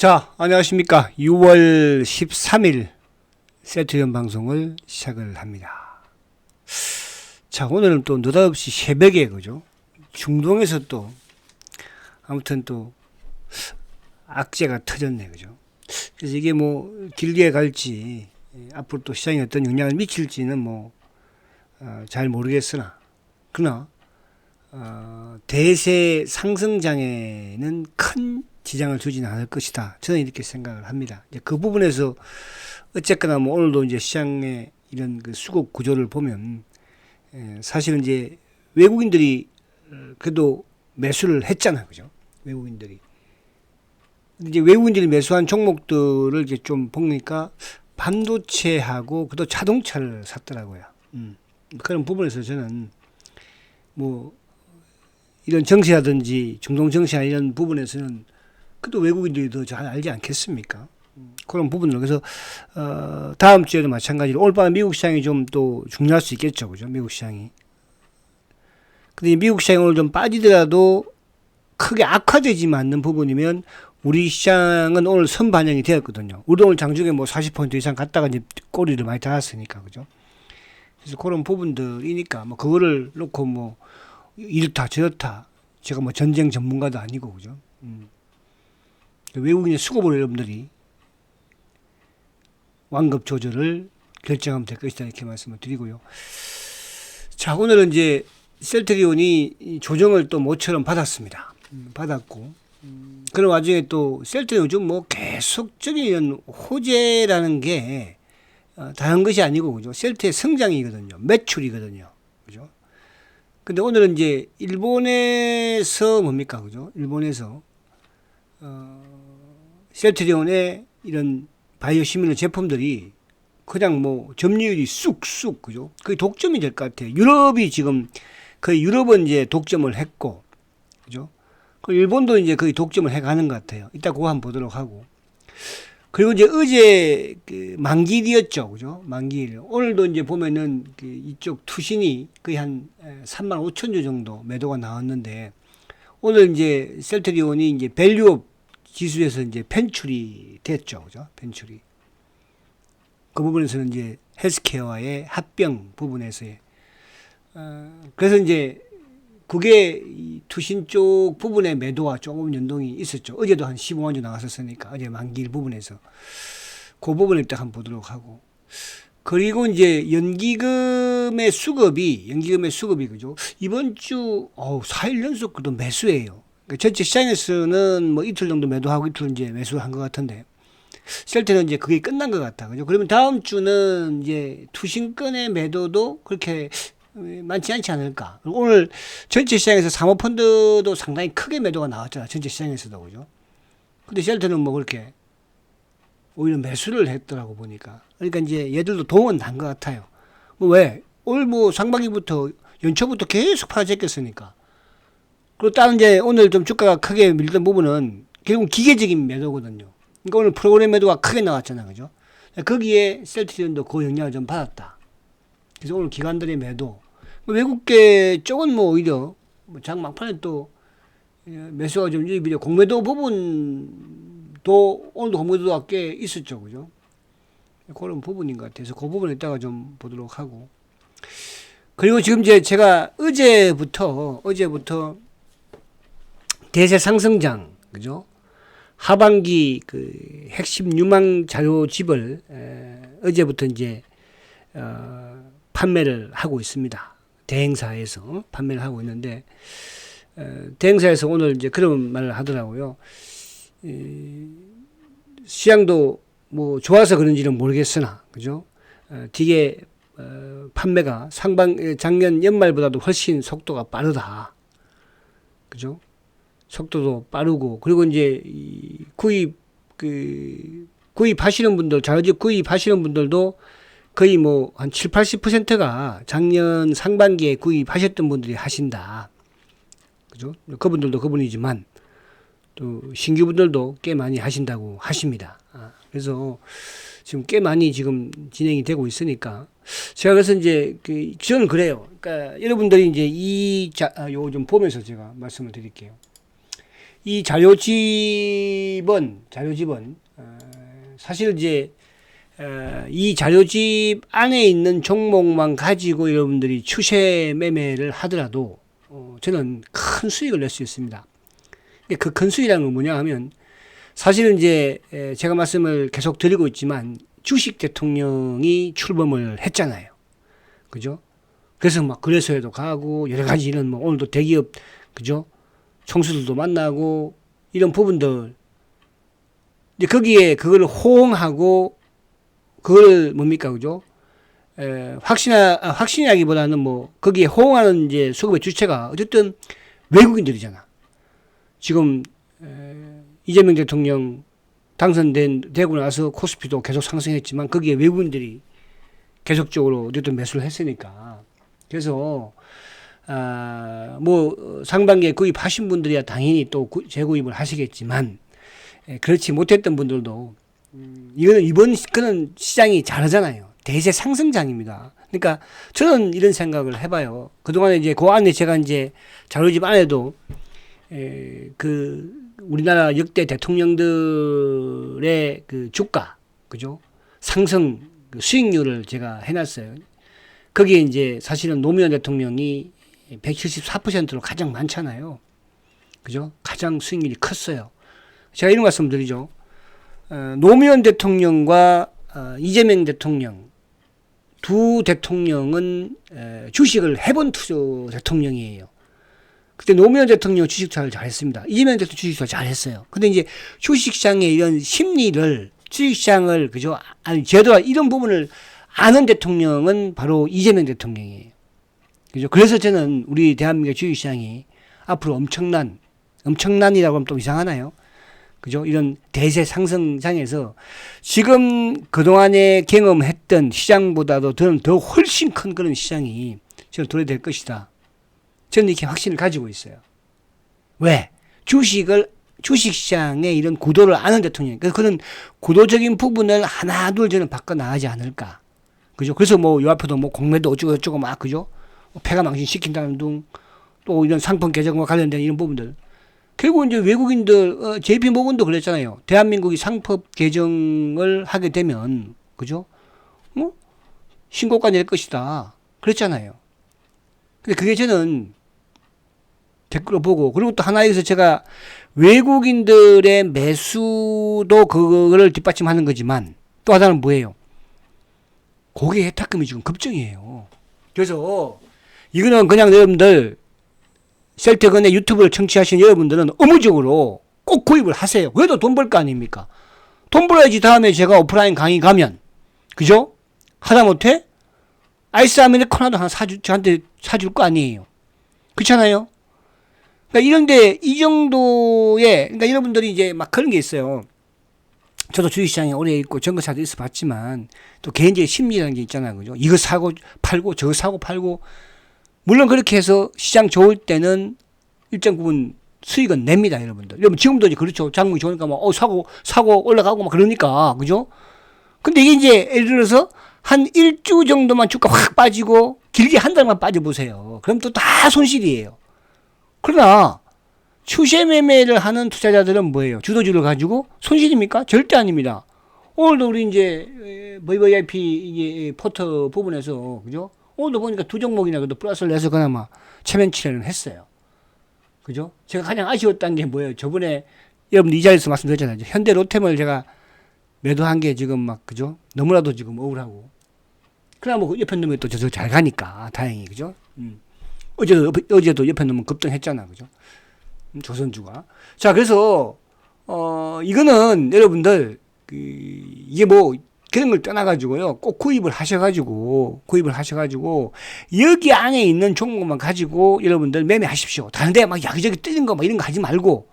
자, 안녕하십니까. 6월 13일 세트리온 방송을 시작을 합니다. 자, 오늘은 또 느닷없이 새벽에, 그죠? 중동에서 또, 아무튼 또, 악재가 터졌네, 그죠? 그래서 이게 뭐, 길게 갈지, 앞으로 또 시장에 어떤 영향을 미칠지는 뭐, 잘 모르겠으나, 그러나, 대세 상승장에는 큰 지장을 주지는 않을 것이다. 저는 이렇게 생각을 합니다. 이제 그 부분에서 어쨌거나 뭐 오늘도 이제 시장의 이런 그 수급 구조를 보면 사실은 이제 외국인들이 그래도 매수를 했잖아요, 그죠? 외국인들이. 근데 이제 외국인들이 매수한 종목들을 이제 좀 보니까 반도체하고 그도 자동차를 샀더라고요. 그런 부분에서 저는 뭐 이런 정세라든지 중동 정세나 이런 부분에서는 그래도 외국인들이 더 잘 알지 않겠습니까? 그런 부분으로. 그래서, 다음 주에도 마찬가지로 오늘 밤에 미국 시장이 좀 또 중요할 수 있겠죠. 그죠? 미국 시장이. 근데 미국 시장이 오늘 좀 빠지더라도 크게 악화되지 않는 부분이면 우리 시장은 오늘 선반영이 되었거든요. 우리도 오늘 장중에 뭐 40% 이상 갔다가 이제 꼬리를 많이 달았으니까. 그죠? 그래서 그런 부분들이니까 뭐 그거를 놓고 뭐 이렇다 저렇다. 제가 뭐 전쟁 전문가도 아니고. 그죠? 외국인의 수급을 여러분들이 완급 조절을 결정하면 될 것이다 이렇게 말씀을 드리고요. 자, 오늘은 이제 셀트리온이 조정을 또 모처럼 받았습니다. 받았고 그런 와중에 또 셀트리온 요즘 뭐 계속적인 호재라는 게 다른 것이 아니고 그죠? 셀트의 성장이거든요. 매출이거든요. 그죠? 근데 오늘은 이제 일본에서 뭡니까 그죠? 일본에서 셀트리온의 이런 바이오 시밀러 제품들이 그냥 뭐 점유율이 쑥쑥 그죠? 거의 독점이 될 것 같아요. 유럽이 지금 거의 유럽은 이제 독점을 했고 그죠? 그 일본도 이제 거의 독점을 해가는 것 같아요. 이따 그거 한번 보도록 하고. 그리고 이제 어제 그 만기일이었죠, 그죠? 만기일. 오늘도 이제 보면은 그 이쪽 투신이 거의 한 3만 5천 주 정도 매도가 나왔는데 오늘 이제 셀트리온이 이제 밸류업 지수에서 이제 펜출이 됐죠. 그죠? 펜출이. 그 부분에서는 이제 헬스케어와의 합병 부분에서의. 그래서 이제 그게 이 투신 쪽 부분의 매도와 조금 연동이 있었죠. 어제도 한 15만 주 나왔었으니까. 어제 만기일 부분에서. 그 부분을 딱 한번 보도록 하고. 그리고 이제 연기금의 수급이 그죠? 이번 주, 4일 연속 그도 매수예요. 전체 시장에서는 뭐 이틀 정도 매도하고 이틀 이제 매수한 것 같은데 셀트는 이제 그게 끝난 것 같다. 그죠? 그러면 다음 주는 이제 투신권의 매도도 그렇게 많지 않지 않을까. 오늘 전체 시장에서 사모펀드도 상당히 크게 매도가 나왔잖아. 전체 시장에서도. 그죠? 근데 셀트는 뭐 그렇게 오히려 매수를 했더라고 보니까. 그러니까 이제 얘들도 동원 난 것 같아요. 뭐 왜? 올 뭐 상반기부터 연초부터 계속 파졌겠으니까. 그리고 다른 이제 오늘 좀 주가가 크게 밀던 부분은 결국 기계적인 매도거든요. 그러니까 오늘 프로그램 매도가 크게 나왔잖아요. 그죠? 거기에 셀트리온도 그 영향을 좀 받았다. 그래서 오늘 기관들의 매도. 외국계 쪽은 뭐 오히려 장 막판에 또 매수가 좀 유입이죠. 공매도 부분도 오늘도 공매도가 꽤 있었죠. 그죠? 그런 부분인 것 같아서 그 부분에 이따가 좀 보도록 하고. 그리고 지금 이제 제가 어제부터 대세 상승장, 그죠? 하반기 그 핵심 유망 자료집을 어제부터 이제 판매를 하고 있습니다. 대행사에서 판매를 하고 있는데 대행사에서 오늘 이제 그런 말을 하더라고요. 시장도 뭐 좋아서 그런지는 모르겠으나, 그죠? 되게 판매가 작년 연말보다도 훨씬 속도가 빠르다. 그죠? 속도도 빠르고, 그리고 이제 구입하시는 분들, 자료집 구입하시는 분들도 거의 뭐 한 7, 80%가 작년 상반기에 구입하셨던 분들이 하신다. 그죠? 그분들도 그분이지만, 또 신규분들도 꽤 많이 하신다고 하십니다. 그래서 지금 꽤 많이 지금 진행이 되고 있으니까, 제가 그래서 이제 저는 그래요. 그러니까 여러분들이 이제 요 좀 보면서 제가 말씀을 드릴게요. 이 자료집은 사실 이제 이 자료집 안에 있는 종목만 가지고 여러분들이 추세 매매를 하더라도 저는 큰 수익을 낼 수 있습니다. 그 큰 수익이라는 건 뭐냐 하면 사실은 이제 제가 말씀을 계속 드리고 있지만 주식 대통령이 출범을 했잖아요. 그죠? 그래서 막 거래소에도 가고 여러 가지 이런 뭐 오늘도 대기업 그죠? 총수들도 만나고 이런 부분들 이제 거기에 그걸 호응하고 그걸 뭡니까 그죠? 확신이라기보다는 뭐 거기에 호응하는 이제 수급의 주체가 어쨌든 외국인들이잖아. 지금 이재명 대통령 되고 나서 코스피도 계속 상승했지만 거기에 외국인들이 계속적으로 어쨌든 매수를 했으니까 그래서 뭐 상반기에 구입하신 분들이야 당연히 또 재구입을 하시겠지만 그렇지 못했던 분들도 이거는 그는 시장이 잘하잖아요. 대세 상승장입니다. 그러니까 저는 이런 생각을 해봐요. 그동안에 이제 그 안에 제가 이제 자료집 안에도 그 우리나라 역대 대통령들의 그 주가 그죠 상승 그 수익률을 제가 해놨어요. 거기에 이제 사실은 노무현 대통령이 174%로 가장 많잖아요. 그죠? 가장 수익률이 컸어요. 제가 이런 말씀 드리죠. 노무현 대통령과 이재명 대통령 두 대통령은 주식을 해본 투자 대통령이에요. 그때 노무현 대통령 주식 투자를 잘했습니다. 이재명 대통령 주식 투자 잘했어요. 근데 이제 주식시장의 이런 심리를 주식시장을 그죠? 아니 제도와 이런 부분을 아는 대통령은 바로 이재명 대통령이에요. 그죠? 그래서 저는 우리 대한민국 주식시장이 앞으로 엄청난이라고 하면 또 이상하나요? 그죠? 이런 대세 상승장에서 지금 그동안에 경험했던 시장보다도 저는 더 훨씬 큰 그런 시장이 저는 도래될 것이다. 저는 이렇게 확신을 가지고 있어요. 왜? 주식시장의 이런 구도를 아는 대통령. 그런 구도적인 부분을 하나, 둘 저는 바꿔나가지 않을까. 그죠? 그래서 뭐, 요 앞에도 뭐, 공매도 어쩌고 막, 그죠? 폐가망신 시킨다는 등, 또 이런 상품 개정과 관련된 이런 부분들. 결국 이제 외국인들, JP 모건도 그랬잖아요. 대한민국이 상법 개정을 하게 되면, 그죠? 신고가 낼 것이다. 그랬잖아요. 근데 그게 저는 댓글을 보고, 그리고 또 하나 여기서 제가 외국인들의 매수도 그거를 뒷받침하는 거지만, 또 하나는 뭐예요? 고객 혜택금이 지금 급증이에요. 그래서 이거는 그냥 여러분들 셀트건의 유튜브를 청취하신 여러분들은 의무적으로 꼭 구입을 하세요. 그래도 돈 벌 거 아닙니까? 돈 벌어야지 다음에 제가 오프라인 강의 가면 그죠? 하다못해 아이스 아메리카노도 하나 저한테 사줄 거 아니에요. 그렇잖아요? 그러니까 이런데 이 정도의 그러니까 여러분들이 이제 막 그런 게 있어요. 저도 주식시장에 오래 있고 정거사도 있어 봤지만 또 개인적인 심리라는 게 있잖아요. 그죠? 이거 사고 팔고 저거 사고 팔고 물론 그렇게 해서 시장 좋을 때는 일정 부분 수익은 냅니다, 여러분들. 여러분 지금도 이제 그렇죠. 장목이 좋으니까 막 사고 올라가고 막 그러니까 그죠? 근데 이게 이제 예를 들어서 한 일주 정도만 주가 확 빠지고 길게 한 달만 빠져보세요. 그럼 또 다 손실이에요. 그러나 추세 매매를 하는 투자자들은 뭐예요? 주도주를 가지고 손실입니까? 절대 아닙니다. 오늘도 우리 이제 VVIP 이게 포터 부분에서 그죠? 오늘도 보니까 두 종목이나 그래도 플러스를 내서 그나마 체면치레는 했어요. 그죠? 제가 가장 아쉬웠던 게 뭐예요? 저번에 여러분 이 자리에서 말씀드렸잖아요. 현대 로템을 제가 매도한 게 지금 막 그죠? 너무나도 지금 억울하고. 그러나 뭐 옆에 놈이 또 저 잘 가니까 다행히 그죠? 어제도 옆에 놈은 급등했잖아. 그죠? 조선주가. 자, 그래서 이거는 여러분들 이게 뭐 그런 걸 떠나가지고요. 꼭 구입을 하셔가지고 여기 안에 있는 종목만 가지고 여러분들 매매하십시오. 다른데 막 여기저기 뜨는 거 막 이런 거 하지 말고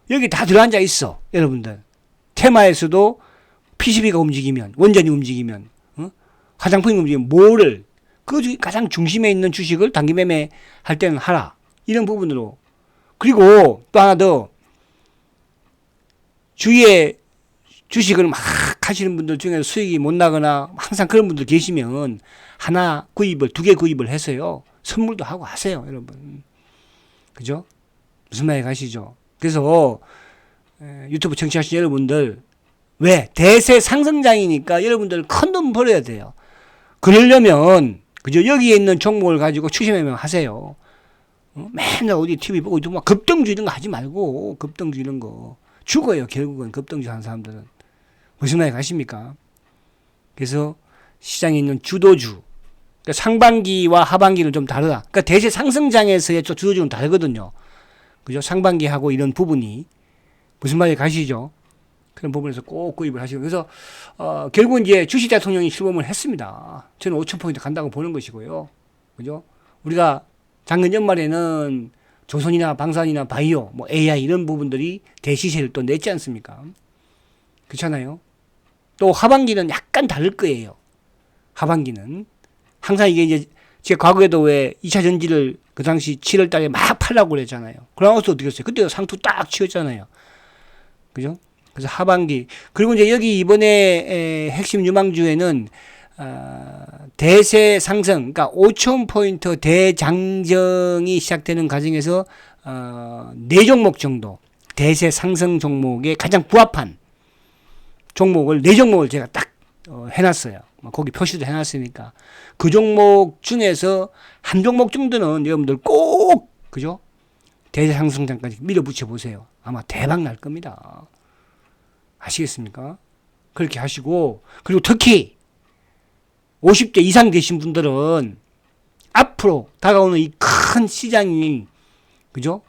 여기 다 들어앉아 있어. 여러분들 테마에서도 PCB가 움직이면 원전이 움직이면 화장품이 움직이면 뭐를 그 가장 중심에 있는 주식을 단기 매매할 때는 하라. 이런 부분으로. 그리고 또 하나 더 주위에 주식을 막 하시는 분들 중에 수익이 못 나거나 항상 그런 분들 계시면 하나 구입을 2개 구입을 해서요 선물도 하고 하세요, 여러분. 그죠? 무슨 말이 가시죠? 그래서 유튜브 청취하신 여러분들, 왜? 대세 상승장이니까 여러분들 큰돈 벌어야 돼요. 그러려면, 그죠? 여기에 있는 종목을 가지고 추심해명 하세요. 맨날 어디 TV 보고 막 급등주 이런 거 하지 말고, 급등주 이런 거. 죽어요, 결국은 급등주 하는 사람들은. 무슨 말이 가십니까? 그래서 시장에 있는 주도주. 그러니까 상반기와 하반기는 좀 다르다. 그러니까 대세 상승장에서의 주도주는 다르거든요. 그죠? 상반기하고 이런 부분이. 무슨 말이 가시죠? 그런 부분에서 꼭 구입을 하시고. 그래서, 결국은 이제 주식 대통령이 출범을 했습니다. 저는 5,000포인트 간다고 보는 것이고요. 그죠? 우리가 작년 연말에는 조선이나 방산이나 바이오, 뭐 AI 이런 부분들이 대시세를 또 냈지 않습니까? 그렇잖아요. 또 하반기는 약간 다를 거예요. 하반기는. 항상 이게 이제 제가 과거에도 왜 2차 전지를 그 당시 7월 달에 막 팔라고 그랬잖아요. 그러고서 어떻게 했어요? 그때도 상투 딱 치웠잖아요. 그죠? 그래서 하반기. 그리고 이제 여기 이번에 핵심 유망주에는 대세 상승, 그러니까 5,000포인트 대장정이 시작되는 과정에서 4종목 정도 대세 상승 종목에 가장 부합한 종목을 4종목을 제가 딱 해놨어요. 거기 표시도 해놨으니까 그 종목 중에서 한 종목 정도는 여러분들 꼭 그죠? 대세 상승장까지 밀어붙여 보세요. 아마 대박 날 겁니다. 아시겠습니까? 그렇게 하시고, 그리고 특히 50대 이상 되신 분들은 앞으로 다가오는 이 큰 시장이, 그죠?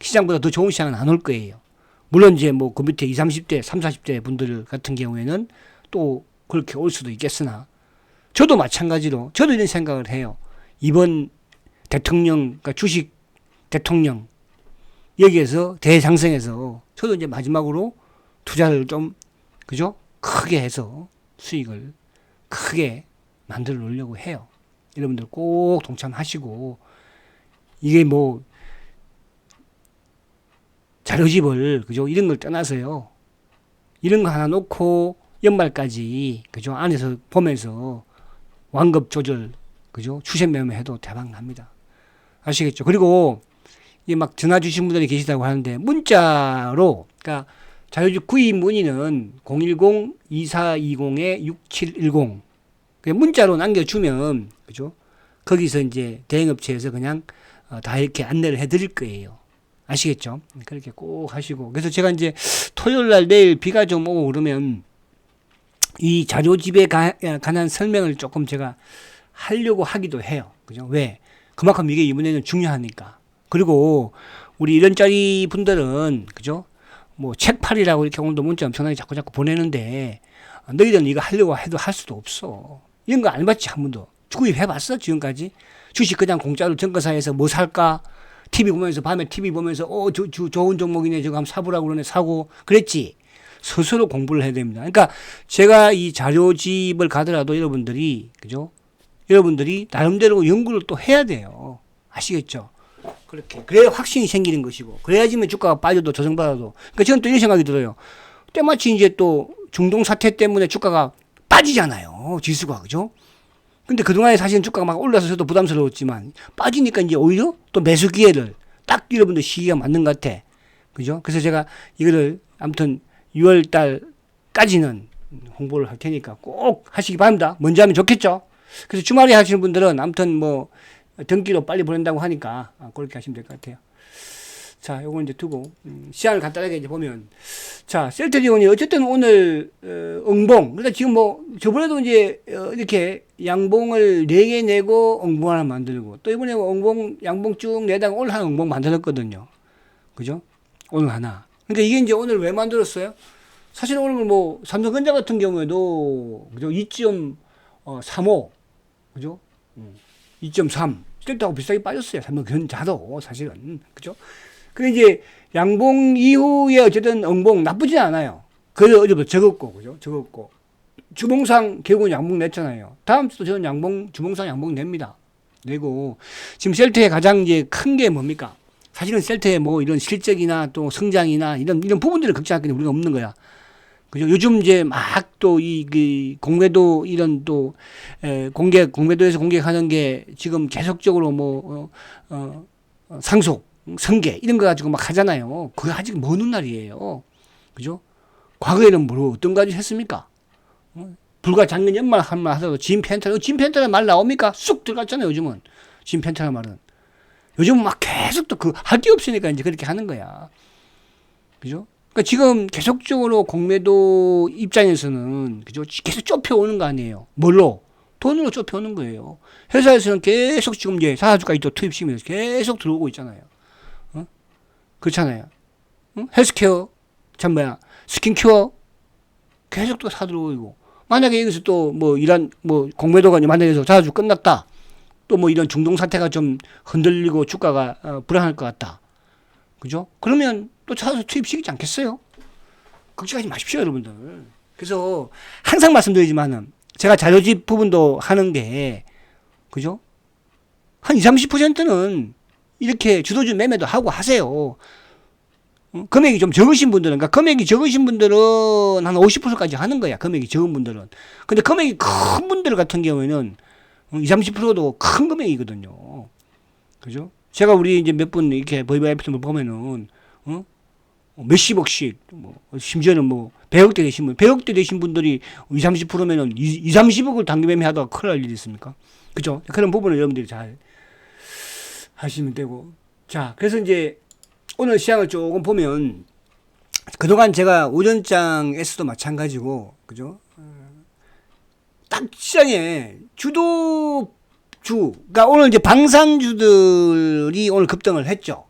시장보다 더 좋은 시장은 안 올 거예요. 물론 이제 뭐 그 밑에 20, 30대, 30, 40대 분들 같은 경우에는 또 그렇게 올 수도 있겠으나, 저도 마찬가지로, 저도 이런 생각을 해요. 이번 대통령, 그러니까 주식 대통령, 여기에서 대상승해서 저도 이제 마지막으로 투자를 좀, 그죠? 크게 해서 수익을 크게 만들어 놓으려고 해요. 여러분들 꼭 동참하시고, 이게 뭐, 자료집을, 그죠? 이런 걸 떠나서요. 이런 거 하나 놓고 연말까지, 그죠? 안에서 보면서 완급 조절, 그죠? 추세 매매해도 대박 납니다. 아시겠죠? 그리고 이 막 전화 주신 분들이 계시다고 하는데 문자로, 그러니까 자료집 구입 문의는 010-2420-6710 문자로 남겨주면, 그죠? 거기서 이제 대행업체에서 그냥 다 이렇게 안내를 해드릴 거예요. 아시겠죠? 그렇게 꼭 하시고. 그래서 제가 이제 토요일 날 내일 비가 좀 오고 그러면 이 자료집에 관한 설명을 조금 제가 하려고 하기도 해요. 그죠? 왜? 그만큼 이게 이번에는 중요하니까. 그리고 우리 이런짜리 분들은, 그죠? 뭐 책팔이라고 이렇게 오늘도 문자 엄청나게 자꾸 보내는데, 너희들은 이거 하려고 해도 할 수도 없어. 이런 거 안 해봤지, 한 번도. 구입해봤어, 지금까지? 주식 그냥 공짜로 증권사에서 뭐 살까? TV 보면서, 밤에 TV 보면서, 좋은 종목이네, 저거 한번 사보라고 그러네, 사고. 그랬지? 스스로 공부를 해야 됩니다. 그러니까 제가 이 자료집을 가더라도 여러분들이, 그죠? 여러분들이 나름대로 연구를 또 해야 돼요. 아시겠죠? 그렇게. 그래야 확신이 생기는 것이고, 그래야지만 주가가 빠져도 조정받아도. 그러니까 저는 또 이런 생각이 들어요. 때마치 이제 또 중동 사태 때문에 주가가 빠지잖아요. 지수가, 그죠? 근데 그동안에 사실은 주가가 막 올라서 저도 부담스러웠지만, 빠지니까 이제 오히려 또 매수 기회를 딱 여러분들 시기가 맞는 것 같아. 그죠? 그래서 제가 이거를 아무튼 6월 달까지는 홍보를 할 테니까 꼭 하시기 바랍니다. 먼저 하면 좋겠죠? 그래서 주말에 하시는 분들은 아무튼 뭐 등기로 빨리 보낸다고 하니까 그렇게 하시면 될 것 같아요. 자, 요거 이제 두고 시장을 간단하게 이제 보면, 자, 셀트리온이 어쨌든 오늘 응봉. 그러니까 지금 뭐 저번에도 이제 이렇게 양봉을 4개 내고 응봉 하나 만들고, 또 이번에 응봉 양봉 쭉 내다가 오늘 하나 응봉 만들었거든요. 그죠? 오늘 하나. 그러니까 이게 이제 오늘 왜 만들었어요? 사실 오늘 뭐 삼성전자 같은 경우에도, 그죠? 2.35, 그죠? 2.3. 셀트하고 비슷하게 빠졌어요. 삼성전자도 사실은. 그죠? 근데 이제 양봉 이후에 어쨌든 응봉 나쁘진 않아요. 그래도 어제부터 적었고, 그죠? 적었고. 주봉상 결국은 양봉 냈잖아요. 다음 주도 저는 주봉상 양봉 냅니다. 내고, 지금 셀트의 가장 이제 큰 게 뭡니까? 사실은 셀트의 뭐 이런 실적이나 또 성장이나 이런 부분들을 걱정할 게 우리가 없는 거야. 그죠? 요즘 이제 막 또 그 공매도 이런 또 공매도에서 공개하는 게 지금 계속적으로 뭐 상속, 성게 이런 거 가지고 막 하잖아요. 그게 아직 먼 훗날이에요. 그죠? 과거에는 뭐 어떤 가지 했습니까? 불과 작년 연말 한 말 하더라도 진펜타라는 말 나옵니까? 쑥 들어갔잖아요. 요즘은 진펜타라는 말은. 요즘은 막 계속 또 그 할 게 없으니까 이제 그렇게 하는 거야. 그죠? 그러니까 지금 계속적으로 공매도 입장에서는 그죠? 계속 좁혀오는 거 아니에요. 뭘로? 돈으로 좁혀오는 거예요. 회사에서는 계속 지금 이제 사주까지 또 투입시키면서 계속 들어오고 있잖아요. 그렇잖아요. 헬스케어, 참 뭐야, 스킨케어 계속 또 사들어오고. 만약에 여기서 또 뭐 이런 뭐 공매도가 만약에 사주 끝났다. 또 뭐 이런 중동 사태가 좀 흔들리고 주가가 불안할 것 같다. 그죠? 그러면 또 사주 투입시키지 않겠어요? 걱정하지 마십시오, 여러분들. 그래서 항상 말씀드리지만은 제가 자료집 부분도 하는 게 그죠? 한 20, 30%는 이렇게 주도주 매매도 하고 하세요. 금액이 좀 적으신 분들은, 그러니까 금액이 적으신 분들은 한 50%까지 하는 거야. 금액이 적은 분들은. 근데 금액이 큰 분들 같은 경우에는 20, 30%도 큰 금액이거든요. 그죠? 제가 우리 이제 몇 분 이렇게 버이바이프를 보면은, 몇십억씩, 뭐, 심지어는 뭐, 100억대 되신 분, 100억대 되신 분들이 20, 30%면은 20, 30억을 단기 매매하다가 큰일 날 일이 있습니까? 그죠? 그런 부분을 여러분들이 잘 하시면 되고. 자, 그래서 이제 오늘 시장을 조금 보면, 그동안 제가 오전장에서도 마찬가지고, 그죠? 딱 시장에 그러니까 오늘 이제 방산주들이 오늘 급등을 했죠.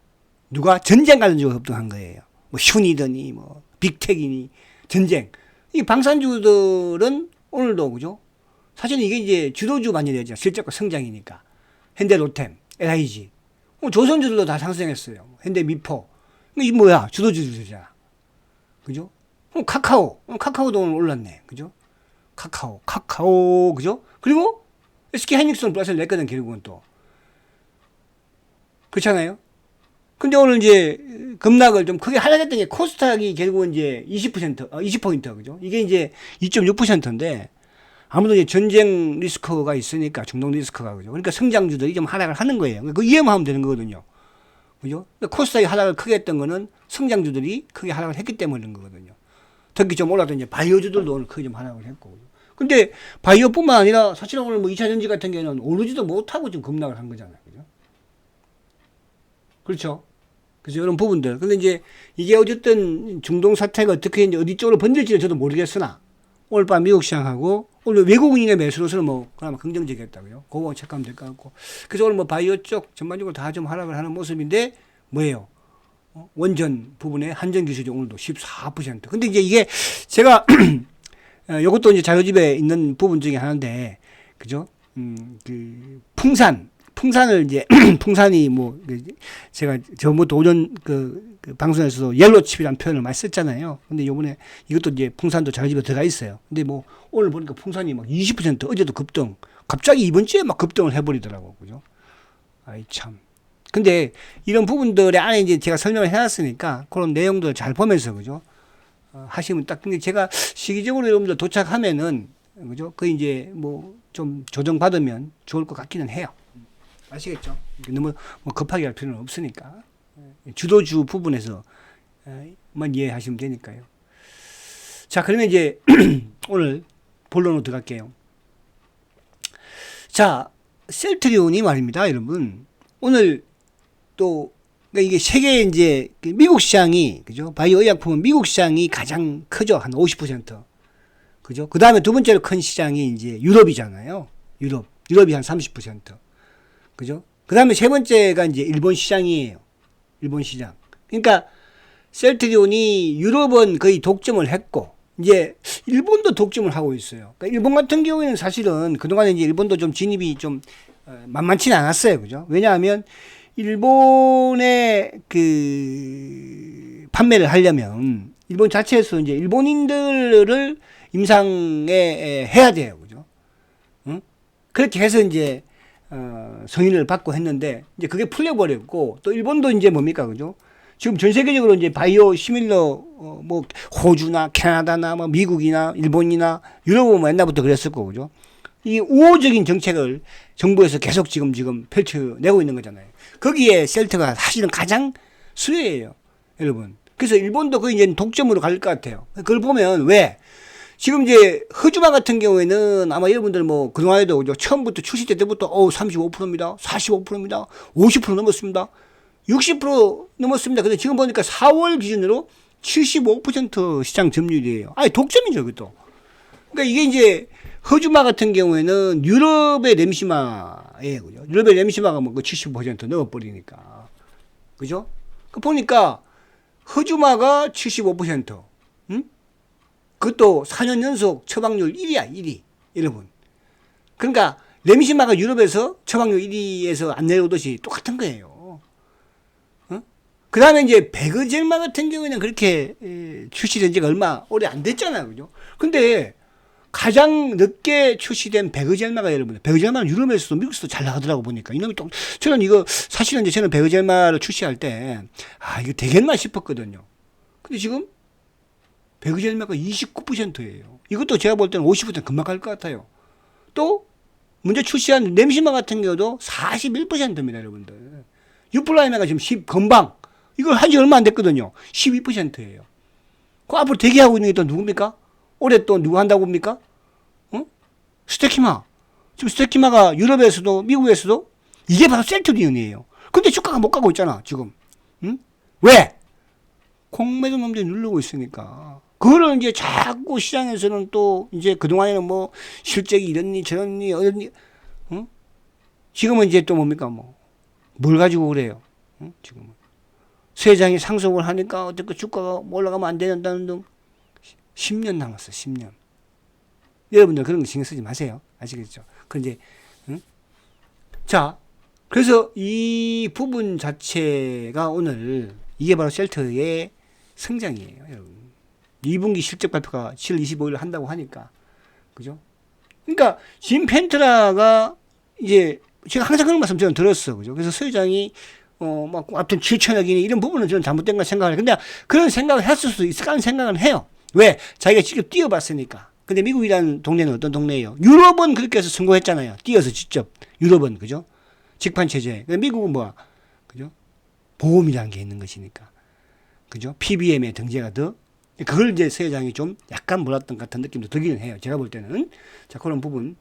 누가? 전쟁 관련주가 급등한 거예요. 뭐 슌이더니 뭐 빅텍이니 전쟁. 이 방산주들은 오늘도 그죠? 사실 이게 이제 주도주 반이 되죠. 실적과 성장이니까. 현대로템, LIG. 조선주들도 다 상승했어요. 현대미포. 이게 뭐야? 주도주들이잖아. 그죠? 카카오도 오늘 올랐네. 그죠? 카카오. 그죠? 그리고 SK하이닉스는 플러스를 냈거든, 결국은 또. 그렇잖아요? 근데 오늘 이제 급락을 좀 크게 하락했던 게 코스닥이 결국은 이제 20%, 그죠? 이게 이제 2.6%인데 아무래도 이제 전쟁 리스크가 있으니까 중동 리스크가 그죠? 그러니까 성장주들이 좀 하락을 하는 거예요. 그 이해만 하면 되는 거거든요. 그죠? 코스닥이 하락을 크게 했던 거는 성장주들이 크게 하락을 했기 때문인 거거든요. 특히 좀 올랐던 이제 바이오주들도 오늘 크게 좀 하락을 했고. 근데 바이오뿐만 아니라 사실은 오늘 뭐 2차전지 같은 경우는 오르지도 못하고 지금 급락을 한 거잖아요. 그죠? 그렇죠? 그래서 이런 부분들. 근데 이제 이게 어쨌든 중동 사태가 어떻게 이제 어디 쪽으로 번질지는 저도 모르겠으나 오늘 밤 미국 시장하고 오늘 외국인의 매수로서는 뭐 그나마 긍정적이었다고요. 그거 체크하면 될 것 같고. 그래서 오늘 뭐 바이오 쪽 전반적으로 다 좀 하락을 하는 모습인데 뭐예요? 원전 부분에 한전 기술이 오늘도 14%. 근데 이제 이게 제가 이것도 이제 자료집에 있는 부분 중에 하나인데 그죠? 그 풍산을 이제 풍산이 뭐 제가 저번부터 오전 그 방송에서도 옐로칩이라는 표현을 많이 썼잖아요. 근데 요번에 이것도 이제 풍산도 자료집에 들어가 있어요. 근데 뭐 오늘 보니까 풍산이 막 20% 어제도 급등. 갑자기 이번 주에 막 급등을 해버리더라고. 그죠? 아이 참. 근데 이런 부분들에 안에 이제 제가 설명을 해놨으니까 그런 내용들 잘 보면서 그죠? 하시면 딱. 근데 제가 시기적으로 여러분들 도착하면은 그죠? 그 이제 뭐 좀 조정받으면 좋을 것 같기는 해요. 아시겠죠? 너무 뭐 급하게 할 필요는 없으니까. 주도주 부분에서만 이해하시면 되니까요. 자, 그러면 이제 오늘 본론으로 들어갈게요. 자, 셀트리온이 말입니다, 여러분. 오늘 또 그러니까 이게 세계 이제 미국 시장이 그죠? 바이오 의약품은 미국 시장이 가장 크죠, 한 50%. 그죠? 그 다음에 두 번째로 큰 시장이 이제 유럽이잖아요. 유럽이 한 30%. 그죠? 그 다음에 세 번째가 이제 일본 시장이에요. 일본 시장. 그러니까 셀트리온이 유럽은 거의 독점을 했고, 이제 일본도 독점을 하고 있어요. 그러니까 일본 같은 경우에는 사실은 그동안에 이제 일본도 좀 진입이 좀 만만치는 않았어요. 그죠? 왜냐하면 일본의 그 판매를 하려면 일본 자체에서 이제 일본인들을 임상에 해야 돼요. 그죠? 응? 그렇게 해서 이제 승인을 받고 했는데 이제 그게 풀려버렸고 또 일본도 이제 뭡니까? 그죠? 지금 전 세계적으로 이제 바이오 시밀러 뭐 호주나 캐나다나 뭐 미국이나 일본이나 유럽은 뭐 옛날부터 그랬을 거고 그죠? 이 우호적인 정책을 정부에서 계속 지금 펼쳐내고 있는 거잖아요. 거기에 셀트가 사실은 가장 수혜예요, 여러분. 그래서 일본도 거의 이제 독점으로 갈 것 같아요. 그걸 보면 왜? 지금 이제 허주마 같은 경우에는 아마 여러분들 뭐 그동안에도 그죠? 처음부터 출시될 때부터 35%입니다. 45%입니다. 50% 넘었습니다. 60% 넘었습니다. 근데 지금 보니까 4월 기준으로 75% 시장 점유율이에요. 아니 독점이죠, 그것도. 그러니까 이게 이제 허주마 같은 경우에는 유럽의 램시마예요, 그죠? 유럽의 램시마가 뭐 그 75% 넘어버리니까, 그죠? 그 보니까 허주마가 75%, 응? 그것도 4년 연속 처방률 1위야, 1위. 여러분. 그러니까, 램시마가 유럽에서 처방률 1위에서 안 내려오듯이 똑같은 거예요. 어? 그 다음에 이제 베그젤마 같은 경우에는 그렇게 출시된 지가 얼마 오래 안 됐잖아요. 그죠? 근데 가장 늦게 출시된 베그젤마가 여러분, 베그젤마는 유럽에서도 미국에서도 잘 나가더라고 보니까. 이놈이 또, 저는 이거, 사실은 이제 저는 베그젤마를 출시할 때, 이거 되겠나 싶었거든요. 근데 지금 베그젤마가 29%예요. 이것도 제가 볼 때는 50% 금방 갈 것 같아요. 또 먼저 출시한 램시마 같은 경우도 41%입니다, 여러분들. 유플라이메가 지금 10 건방 이걸 한 지 얼마 안 됐거든요. 12%예요. 그 앞으로 대기하고 있는 게 또 누굽니까? 올해 또 누구 한다고 봅니까? 스테키마. 지금 스테키마가 유럽에서도 미국에서도 이게 바로 셀트리온이에요. 근데 주가가 못 가고 있잖아, 지금. 응? 왜? 공매도 놈들이 누르고 있으니까. 그거를 이제 자꾸 시장에서는 또 이제 그동안에는 뭐 실적이 이랬니 저랬니 어랬니, 응? 지금은 이제 또 뭡니까 뭐 뭘 가지고 그래요, 응? 지금은 세장이 상속을 하니까 어떻게 주가가 올라가면 안 된다는 등 10년 남았어, 10년. 여러분들 그런 거 신경 쓰지 마세요, 아시겠죠? 그 이제 응? 자, 그래서 이 부분 자체가 오늘 이게 바로 셀트의 성장이에요, 여러분. 2분기 실적 발표가 7월 25일 한다고 하니까. 그죠? 그러니까, 짐 펜트라가 이제, 제가 항상 그런 말씀 저는 들었어. 그죠? 그래서 서 회장이, 막, 아무튼 7천억이니 이런 부분은 저는 잘못된 걸 생각을 해요. 근데 그런 생각을 했을 수도 있을 까는 생각은 해요. 왜? 자기가 직접 뛰어봤으니까. 근데 미국이라는 동네는 어떤 동네예요? 유럽은 그렇게 해서 성공했잖아요. 뛰어서 직접. 유럽은, 그죠? 직판 체제. 근데 미국은 뭐야? 그죠? 보험이라는 게 있는 것이니까. 그죠? PBM의 등재가 더 그걸 이제 서 회장이 좀 약간 몰았던 같은 느낌도 들기는 해요. 제가 볼 때는. 자, 그런 부분.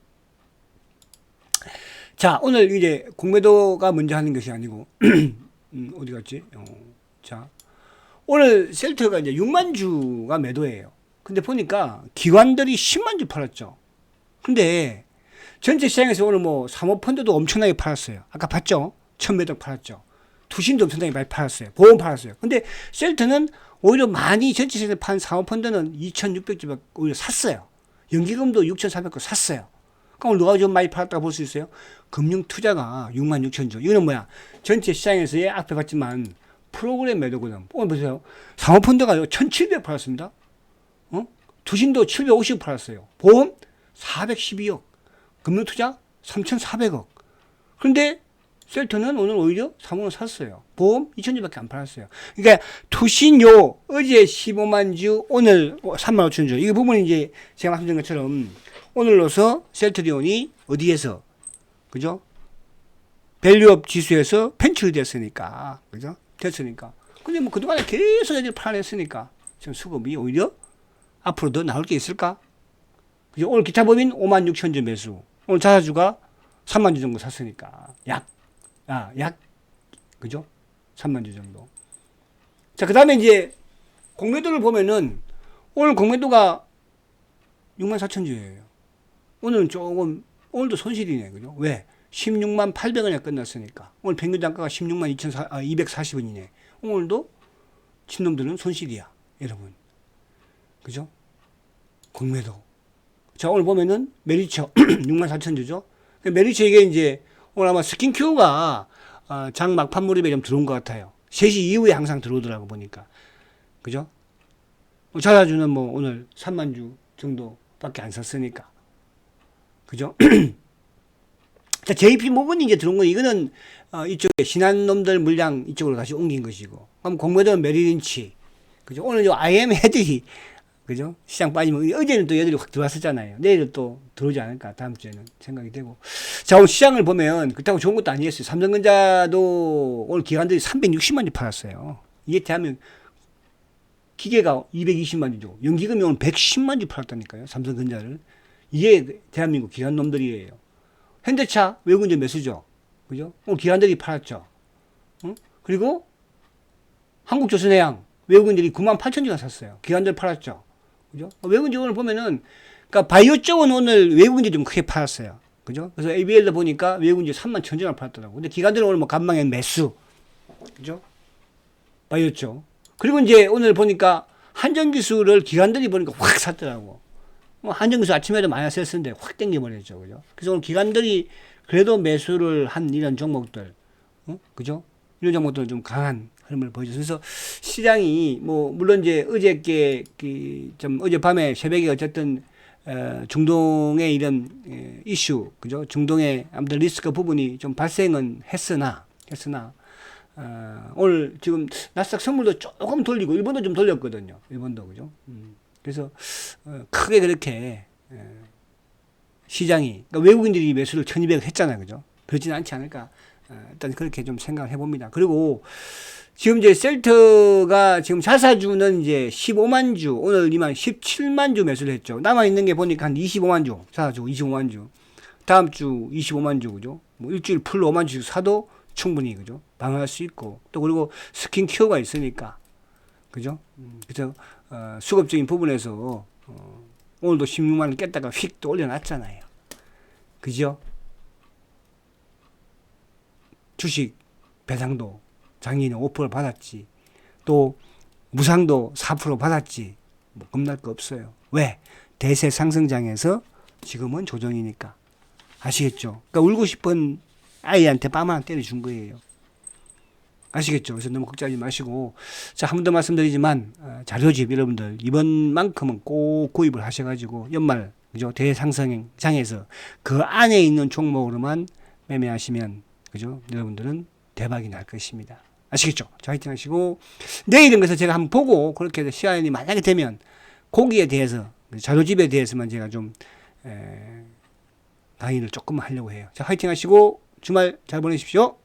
자, 오늘 이제 공매도가 먼저 하는 것이 아니고, 어디 갔지? 자, 오늘 셀트가 이제 6만 주가 매도예요. 근데 보니까 기관들이 10만 주 팔았죠. 근데 전체 시장에서 오늘 뭐 사모펀드도 엄청나게 팔았어요. 아까 봤죠? 1000매덕 팔았죠. 투신도 엄청나게 많이 팔았어요. 보험 팔았어요. 근데 셀트는 오히려 많이 전체 시장에서 판 사모펀드는 2600주 오히려 샀어요. 연기금도 6400거 샀어요. 그럼 누가 좀 많이 팔았다고 볼 수 있어요? 금융투자가 66,000주. 이거는 뭐야? 전체 시장에서의 앞에 봤지만 프로그램 매도거든. 오늘 보세요. 사모펀드가 1700 팔았습니다. 투신도 750 팔았어요. 보험 412억. 금융투자 3,400억. 그런데 셀트는 오늘 오히려 사모는 샀어요. 보험 2,000주밖에 안 팔았어요. 그러니까 투신요 어제 15만 주, 오늘 3만 5천 주. 이 부분이 이제 제가 말씀드린 것처럼 오늘로서 셀트리온이 어디에서, 그죠? 밸류업 지수에서 펜출이 됐으니까, 그죠? 됐으니까. 근데 뭐 그동안에 계속 애들 팔아냈으니까 지금 수급이 오히려 앞으로 더 나올 게 있을까? 그죠? 오늘 기타법인 5만 6천 주 매수. 오늘 자사주가 3만 주 정도 샀으니까 약, 그죠? 3만 주 정도. 자, 그 다음에 이제 공매도를 보면은 오늘 공매도가 6만 4천 주예요. 오늘은 조금, 오늘도 손실이네. 그죠? 왜? 16만 800원에 끝났으니까. 오늘 평균 단가가 16만 240원이네. 오늘도 친놈들은 손실이야. 여러분. 그죠? 공매도. 자, 오늘 보면은 메리처 6만 4천 주죠? 메리처 이게 이제 오늘 아마 스킨큐어가 장 막판 무렵에 좀 들어온 것 같아요. 3시 이후에 항상 들어오더라고 보니까. 그죠? 자사주는 뭐 오늘 3만 주 정도밖에 안 샀으니까. 그죠? 자, JP 모건이 이제 들어온 거, 이거는 이쪽에 신한놈들 물량 이쪽으로 다시 옮긴 것이고. 그럼 공매도는 메리린치. 그죠? 오늘 요 IM 헤드이 그죠? 시장 빠지면 어제는 또 얘들이 확 들어왔었잖아요. 내일은 또 들어오지 않을까 다음 주에는 생각이 되고. 자, 오늘 시장을 보면 그렇다고 좋은 것도 아니었어요. 삼성전자도 오늘 기관들이 360만 주 팔았어요. 이게 대한민국 기계가 220만 주죠. 연기금이 오늘 110만 주 팔았다니까요. 삼성전자를. 이게 대한민국 기관 놈들이에요. 현대차 외국인들 매수죠. 그죠? 오늘 기관들이 팔았죠. 응? 그리고 한국조선해양 외국인들이 9만 8천 주가 샀어요. 기관들 팔았죠. 그죠? 외국인들 오늘 보면은, 그러니까 바이오 쪽은 오늘 외국인들이 좀 크게 팔았어요. 그죠? 그래서 ABL도 보니까 외국인들이 3만 1천 주가 팔았더라고. 근데 기관들은 오늘 뭐 간방에 매수. 그죠? 바이오 쪽. 그리고 이제 오늘 보니까 한전기술을 기관들이 보니까 확 샀더라고. 한전기술 아침에도 많이 샀었는데 확 땡겨버렸죠. 그죠? 그래서 오늘 기관들이 그래도 매수를 한 이런 종목들. 그죠? 이런 종목들은 좀 강한 흐름을 보여줘서. 그래서 시장이 뭐 물론 이제 어저께 좀 어젯밤에 새벽에 어쨌든 중동의 이런 이슈, 그죠? 중동의 아무튼 리스크 부분이 좀 발생은 했으나 오늘 지금 나스닥 선물도 조금 돌리고 일본도 좀 돌렸거든요. 일본도 그죠? 그래서 크게 그렇게 시장이, 그러니까 외국인들이 매수를 1200 했잖아요. 그죠? 그렇지는 않지 않을까. 일단 그렇게 좀 생각을 해봅니다. 그리고 지금 이제 셀트가 지금 자사주는 이제 15만 주, 오늘 이만 17만 주 매수를 했죠. 남아있는 게 보니까 한 25만 주, 자사주 25만 주. 다음 주 25만 주, 그죠? 뭐 일주일 풀 5만 주 사도 충분히, 그죠? 방어할 수 있고. 또 그리고 스킨 큐어가 있으니까. 그죠? 그래서, 수급적인 부분에서, 오늘도 16만 원 깼다가 휙 또 올려놨잖아요. 그죠? 주식 배당도 작년에 5% 받았지. 또 무상도 4% 받았지. 뭐 겁날 거 없어요. 왜? 대세 상승장에서 지금은 조정이니까. 아시겠죠? 그러니까 울고 싶은 아이한테 뺨 하나 때려준 거예요. 아시겠죠? 그래서 너무 걱정하지 마시고. 자, 한 번 더 말씀드리지만 자료집 여러분들 이번만큼은 꼭 구입을 하셔가지고 연말, 그죠? 대상승장에서 그 안에 있는 종목으로만 매매하시면, 그죠? 여러분들은 대박이 날 것입니다. 아시겠죠? 자, 화이팅 하시고, 내일은 그래서 제가 한번 보고, 그렇게 시간이 만약에 되면, 고기에 대해서, 자료집에 대해서만 제가 좀, 강의를 조금 하려고 해요. 자, 화이팅 하시고, 주말 잘 보내십시오.